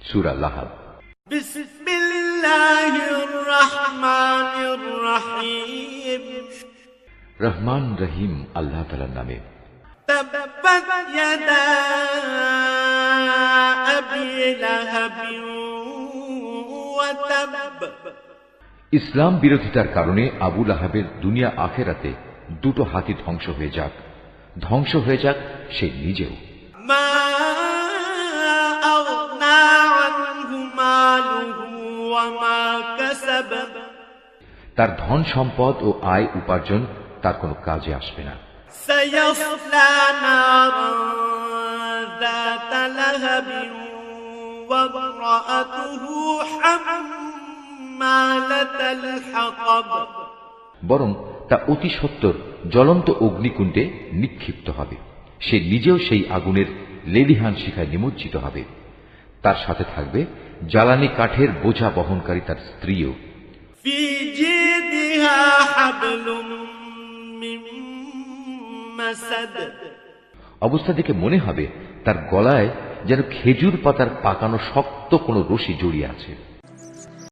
সূরা লাহাব। বিসমিল্লাহির রহমানির রহিম। রহমান রহিম আল্লাহ তাআলার নামে। তাব্বাত ইয়াদা আবি লাহাব ওয়া তাব। ইসলাম বিরোধিতার কারণে আবু লাহাবের দুনিয়া আখেরাতে দুটো হাতই ধ্বংস হয়ে যাক, ধ্বংস হয়ে যাক সে নিজেও। মা আগনা আনহু মালুহু ওয়া মা কাসাব। তার ধন সম্পদ ও আয় উপার্জন তার কোনো কাজে আসবে না। সায়াসলা নারান যাতা লাহাবিন ওয়া ইমরাআতুহু হাম্মালাতাল হাতাব। বরং তা অতি সত্বর জ্বলন্ত অগ্নিকুণ্ডে নিক্ষিপ্ত হবে, সে নিজেও সেই আগুনের লেলিহান শিখায় নিমজ্জিত হবে। তার সাথে থাকবে জ্বালানি কাঠের বোঝা বহনকারী তার স্ত্রীও। ফি জিদিহা হাবলুম মিন মাসাদ। অবস্থা দেখে মনে হবে তার গলায় যেন খেজুর পাতার পাকানো শক্ত কোনো রশি জড়িয়ে আছে।